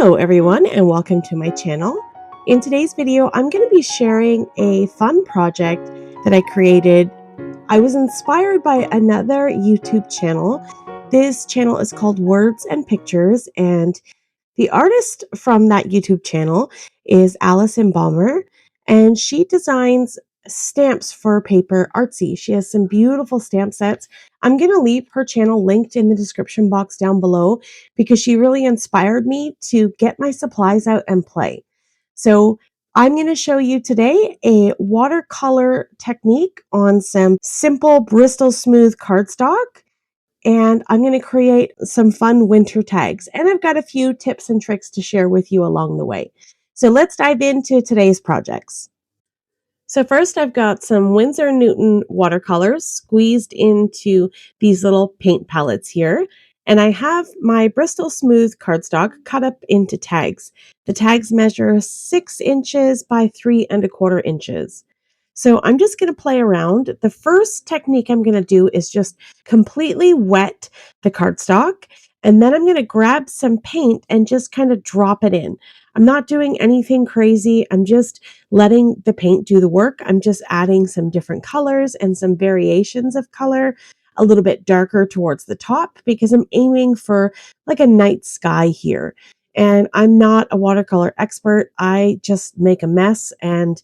Hello everyone and welcome to my channel. In today's video, I'm going to be sharing a fun project that I created. I was inspired by another YouTube channel. This channel is called Words and Pictures, and the artist from that YouTube channel is Allison Bomber, and she designs stamps for paper artsy. She has some beautiful stamp sets. I'm going to leave her channel linked in the description box down below because she really inspired me to get my supplies out and play. So I'm going to show you today a watercolor technique on some simple Bristol Smooth cardstock, and I'm going to create some fun winter tags. And I've got a few tips and tricks to share with you along the way. So let's dive into today's projects. So first I've got some Winsor Newton watercolors squeezed into these little paint palettes here. And I have my Bristol Smooth cardstock cut up into tags. The tags measure 6 inches by 3¼ inches. So I'm just going to play around. The first technique I'm going to do is just completely wet the cardstock. And then I'm going to grab some paint and just kind of drop it in. I'm not doing anything crazy. I'm just letting the paint do the work. I'm just adding some different colors and some variations of color, a little bit darker towards the top because I'm aiming for like a night sky here. And I'm not a watercolor expert. I just make a mess, and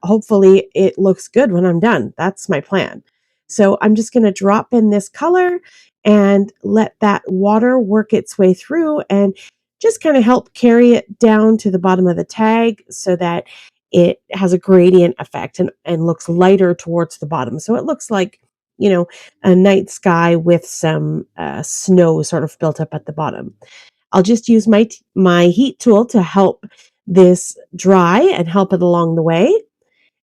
hopefully it looks good when I'm done. That's my plan. So I'm just going to drop in this color and let that water work its way through and just kind of help carry it down to the bottom of the tag so that it has a gradient effect and looks lighter towards the bottom. So it looks like, a night sky with some snow sort of built up at the bottom. I'll just use my heat tool to help this dry and help it along the way.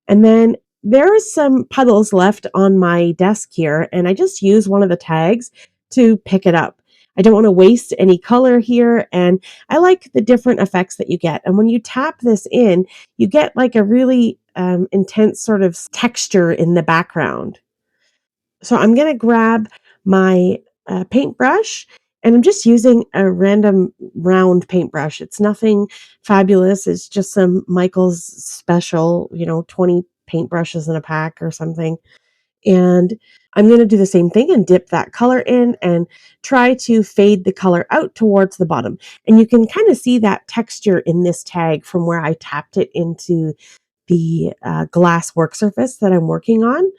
And then there are some puddles left on my desk here, and I just use one of the tags to pick it up. I don't want to waste any color here, and I like the different effects that you get. And when you tap this in, you get like a really intense sort of texture in the background. So I'm going to grab my paintbrush, and I'm just using a random round paintbrush. It's nothing fabulous. It's just some Michael's special, 20 paintbrushes in a pack or something. And I'm going to do the same thing and dip that color in and try to fade the color out towards the bottom. And you can kind of see that texture in this tag from where I tapped it into the glass work surface that I'm working on.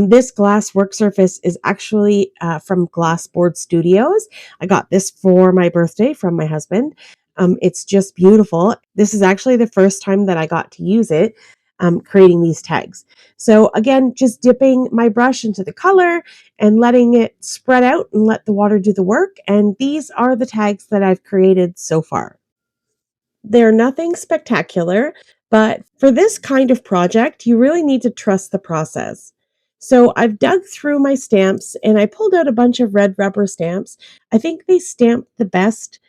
This glass work surface is actually from Glassboard Studios. I got this for my birthday from my husband. It's just beautiful. This is actually the first time that I got to use it, creating these tags. So again, just dipping my brush into the color and letting it spread out and let the water do the work. And these are the tags that I've created so far. They're nothing spectacular, but for this kind of project, you really need to trust the process. So I've dug through my stamps and I pulled out a bunch of red rubber stamps. I think they stamp the best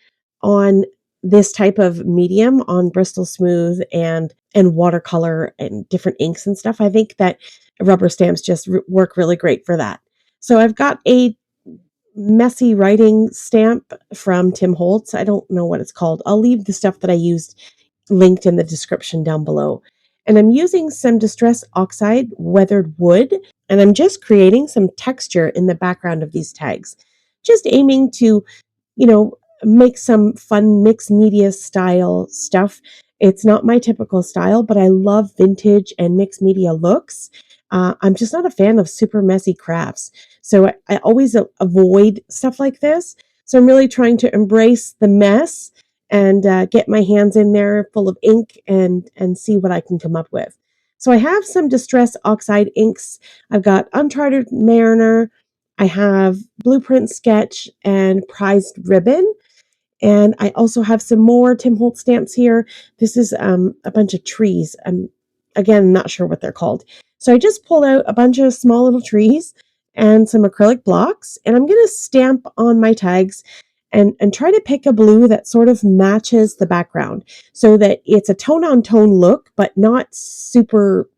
on this type of medium, on Bristol Smooth and watercolor and different inks and stuff. I think that rubber stamps just work really great for that. So I've got a messy writing stamp from Tim Holtz. I don't know what it's called. I'll leave the stuff that I used linked in the description down below. And I'm using some Distress Oxide weathered wood, and I'm just creating some texture in the background of these tags. Just aiming to, you know, make some fun mixed media style stuff. It's not my typical style, but I love vintage and mixed media looks. I'm just not a fan of super messy crafts. So I always avoid stuff like this. So I'm really trying to embrace the mess and get my hands in there full of ink and see what I can come up with. So I have some Distress Oxide inks. I've got Uncharted Mariner. I have Blueprint Sketch and Prized Ribbon. And I also have some more Tim Holtz stamps here. This is a bunch of trees. I'm, again, not sure what they're called. So I just pulled out a bunch of small little trees and some acrylic blocks. And I'm going to stamp on my tags and try to pick a blue that sort of matches the background so that it's a tone-on-tone look, but not super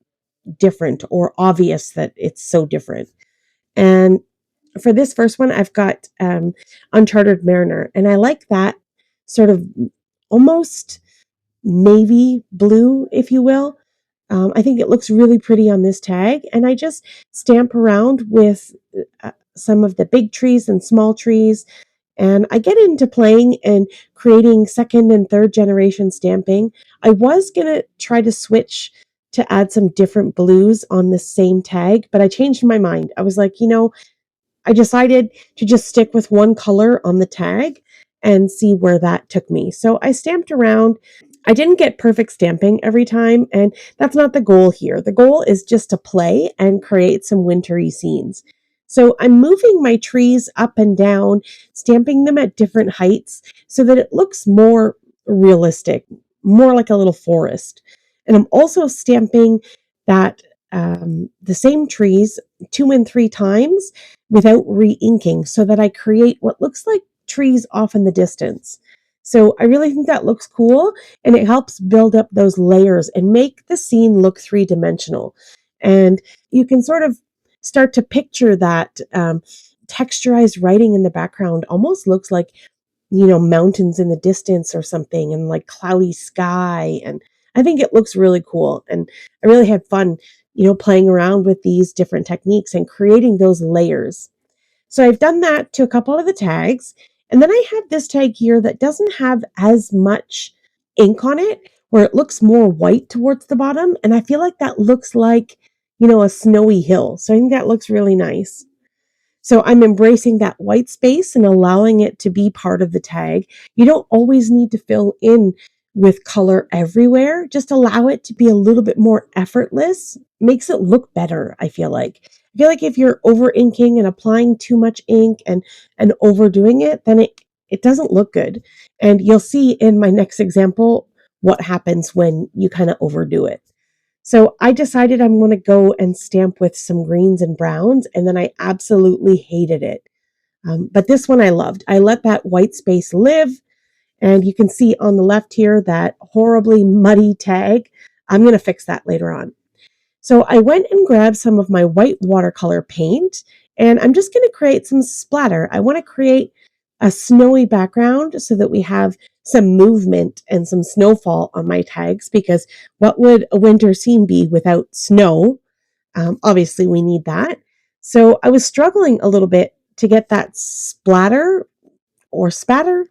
different or obvious that it's so different. And for this first one, I've got Uncharted Mariner, and I like that sort of almost navy blue, if you will. I think it looks really pretty on this tag, and I just stamp around with some of the big trees and small trees, and I get into playing and creating second and third generation stamping. I was going to try to switch to add some different blues on the same tag, but I changed my mind. I was like, I decided to just stick with one color on the tag and see where that took me. So I stamped around. I didn't get perfect stamping every time, and that's not the goal here. The goal is just to play and create some wintry scenes. So I'm moving my trees up and down, stamping them at different heights so that it looks more realistic, more like a little forest. And I'm also stamping that the same trees 2 and 3 times without re-inking so that I create what looks like trees off in the distance. So I really think that looks cool, and it helps build up those layers and make the scene look three-dimensional. And you can sort of start to picture that texturized writing in the background almost looks like, mountains in the distance or something, and like cloudy sky. And I think it looks really cool. And I really had fun, playing around with these different techniques and creating those layers. So I've done that to a couple of the tags. And then I have this tag here that doesn't have as much ink on it, where it looks more white towards the bottom. And I feel like that looks like, a snowy hill. So I think that looks really nice. So I'm embracing that white space and allowing it to be part of the tag. You don't always need to fill in with color everywhere. Just allow it to be a little bit more effortless. Makes it look better, I feel like. I feel like if you're over inking and applying too much ink and overdoing it, then it doesn't look good. And you'll see in my next example what happens when you kind of overdo it. So I decided I'm going to go and stamp with some greens and browns, and then I absolutely hated it. But this one I loved. I let that white space live, and you can see on the left here that horribly muddy tag. I'm going to fix that later on. So I went and grabbed some of my white watercolor paint, and I'm just going to create some splatter. I want to create a snowy background so that we have some movement and some snowfall on my tags, because what would a winter scene be without snow? Obviously, we need that. So I was struggling a little bit to get that splatter or spatter.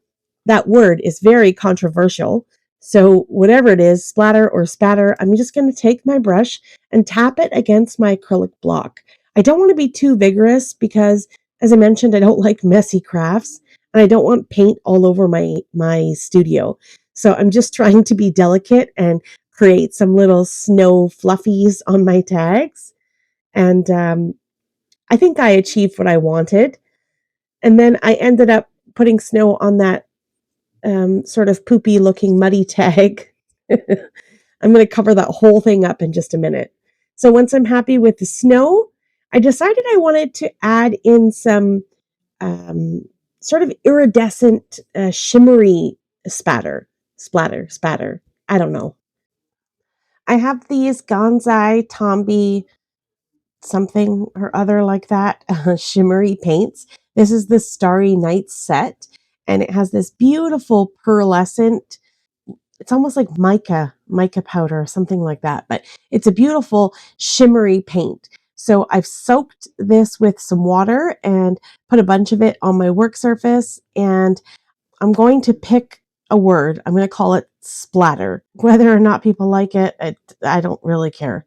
That word is very controversial. So, whatever it is, splatter or spatter, I'm just going to take my brush and tap it against my acrylic block. I don't want to be too vigorous because, as I mentioned, I don't like messy crafts, and I don't want paint all over my studio. So, I'm just trying to be delicate and create some little snow fluffies on my tags. And I think I achieved what I wanted. And then I ended up putting snow on that sort of poopy looking muddy tag. I'm going to cover that whole thing up in just a minute. So once I'm happy with the snow, I decided I wanted to add in some sort of iridescent, shimmery spatter. I don't know. I have these Gonzai Tombi something or other like that, shimmery paints. This is the Starry Night set, and it has this beautiful pearlescent, it's almost like mica powder or something like that, but it's a beautiful shimmery paint. So I've soaked this with some water and put a bunch of it on my work surface, and I'm going to pick a word. I'm going to call it splatter. Whether or not people like it, I don't really care.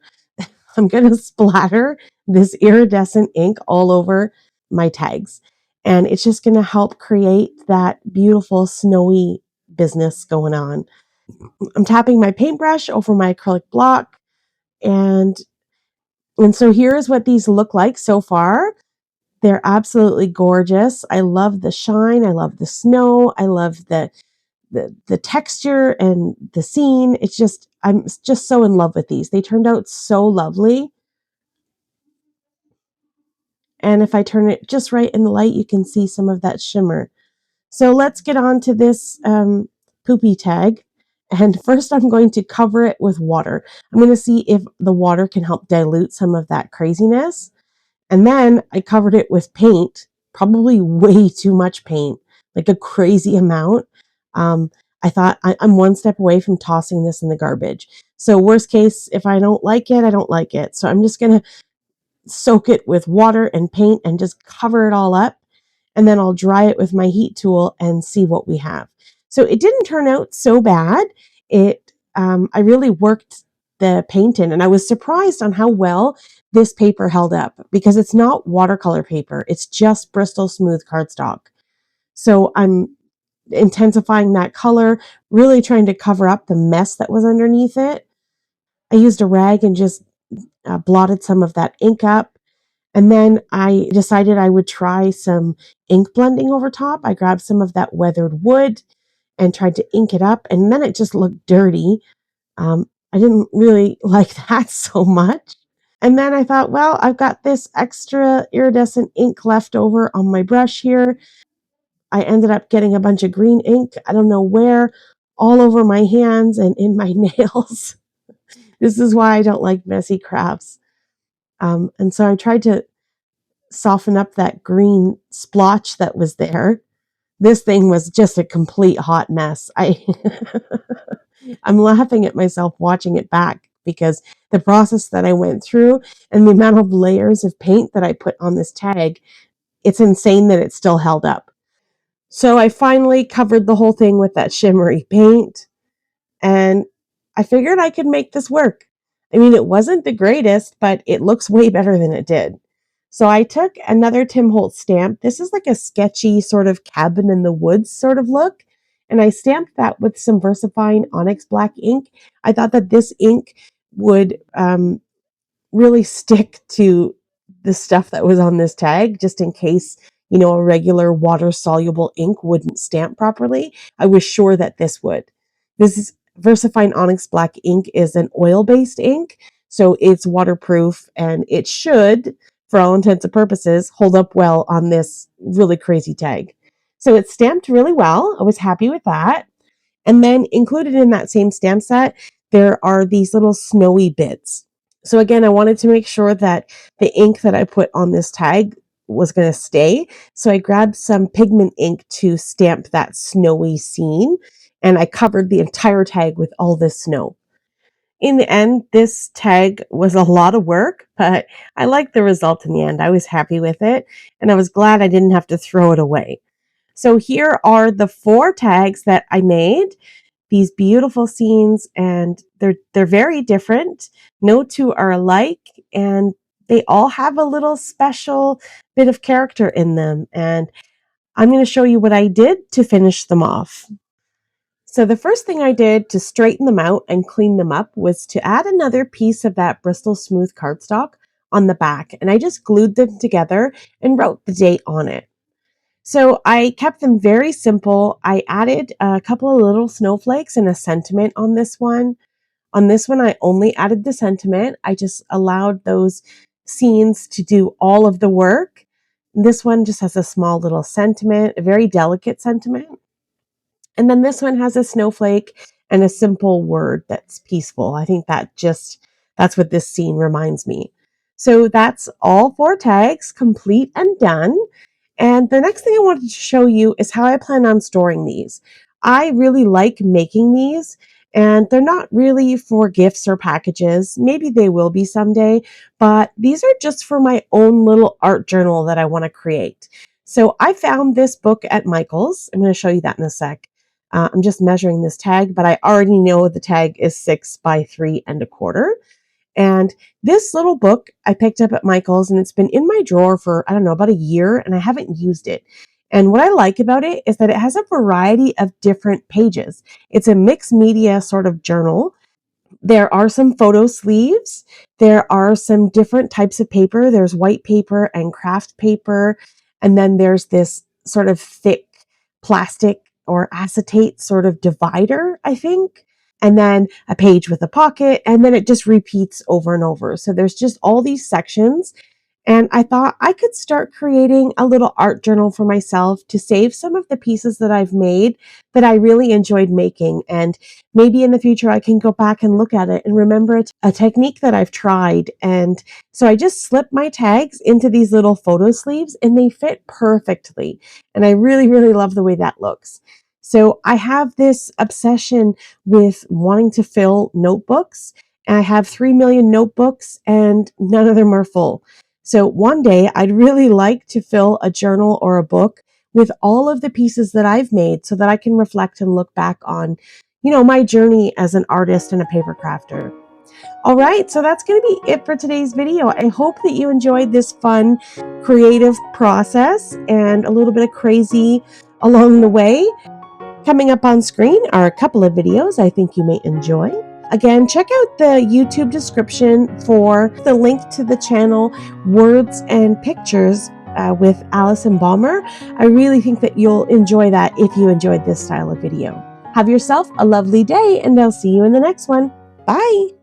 I'm going to splatter this iridescent ink all over my tags. And it's just going to help create that beautiful snowy business going on. I'm tapping my paintbrush over my acrylic block. And so here's what these look like so far. They're absolutely gorgeous. I love the shine. I love the snow. I love the texture and the scene. I'm just so in love with these. They turned out so lovely. And if I turn it just right in the light, you can see some of that shimmer. So let's get on to this poopy tag. And first I'm going to cover it with water. I'm going to see if the water can help dilute some of that craziness. And then I covered it with paint, probably way too much paint, like a crazy amount. I thought I'm one step away from tossing this in the garbage. So worst case, if I don't like it, I don't like it. So I'm just going to soak it with water and paint and just cover it all up. And then I'll dry it with my heat tool and see what we have. So it didn't turn out so bad. I really worked the paint in, and I was surprised on how well this paper held up because it's not watercolor paper. It's just Bristol smooth cardstock. So I'm intensifying that color, really trying to cover up the mess that was underneath it. I used a rag and just blotted some of that ink up. And then I decided I would try some ink blending over top. I grabbed some of that weathered wood and tried to ink it up, and then it just looked dirty. I didn't really like that so much. And then I thought, well, I've got this extra iridescent ink left over on my brush here. I ended up getting a bunch of green ink, I don't know where, all over my hands and in my nails. This is why I don't like messy crafts. And so I tried to soften up that green splotch that was there. This thing was just a complete hot mess. I'm laughing at myself watching it back because the process that I went through and the amount of layers of paint that I put on this tag, it's insane that it's still held up. So I finally covered the whole thing with that shimmery paint, and I figured I could make this work. I mean, it wasn't the greatest, but it looks way better than it did. So I took another Tim Holtz stamp. This is like a sketchy sort of cabin in the woods sort of look. And I stamped that with some VersaFine Onyx Black ink. I thought that this ink would really stick to the stuff that was on this tag, just in case, a regular water soluble ink wouldn't stamp properly. I was sure that this would. This is VersaFine Onyx Black ink is an oil-based ink, so it's waterproof and it should, for all intents and purposes, hold up well on this really crazy tag. So it stamped really well. I was happy with that. And then included in that same stamp set, there are these little snowy bits. So again, I wanted to make sure that the ink that I put on this tag was going to stay. So I grabbed some pigment ink to stamp that snowy scene, and I covered the entire tag with all this snow. In the end, this tag was a lot of work, but I liked the result in the end. I was happy with it, and I was glad I didn't have to throw it away. So here are the 4 tags that I made. These beautiful scenes, and they're very different. No two are alike, and they all have a little special bit of character in them. And I'm going to show you what I did to finish them off. So the first thing I did to straighten them out and clean them up was to add another piece of that Bristol smooth cardstock on the back, and I just glued them together and wrote the date on it. So I kept them very simple. I added a couple of little snowflakes and a sentiment on this one. On this one, I only added the sentiment. I just allowed those scenes to do all of the work. This one just has a small little sentiment, a very delicate sentiment. And then this one has a snowflake and a simple word that's peaceful. I think that's what this scene reminds me. So that's all 4 tags complete and done. And the next thing I wanted to show you is how I plan on storing these. I really like making these, and they're not really for gifts or packages. Maybe they will be someday, but these are just for my own little art journal that I want to create. So I found this book at Michael's. I'm going to show you that in a sec. I'm just measuring this tag, but I already know the tag is 6 by 3 1/4. And this little book I picked up at Michael's, and it's been in my drawer for, I don't know, about a year, and I haven't used it. And what I like about it is that it has a variety of different pages. It's a mixed media sort of journal. There are some photo sleeves. There are some different types of paper. There's white paper and craft paper. And then there's this sort of thick plastic or acetate sort of divider, I think. And then a page with a pocket, and then it just repeats over and over. So there's just all these sections. And I thought I could start creating a little art journal for myself to save some of the pieces that I've made that I really enjoyed making. And maybe in the future I can go back and look at it and remember a technique that I've tried. And so I just slipped my tags into these little photo sleeves, and they fit perfectly. And I really, really love the way that looks. So I have this obsession with wanting to fill notebooks. I have 3 million notebooks and none of them are full. So one day I'd really like to fill a journal or a book with all of the pieces that I've made so that I can reflect and look back on, my journey as an artist and a paper crafter. All right, so that's going to be it for today's video. I hope that you enjoyed this fun, creative process and a little bit of crazy along the way. Coming up on screen are a couple of videos I think you may enjoy. Again, check out the YouTube description for the link to the channel Words and Pictures with Allison Bomber. I really think that you'll enjoy that if you enjoyed this style of video. Have yourself a lovely day, and I'll see you in the next one. Bye!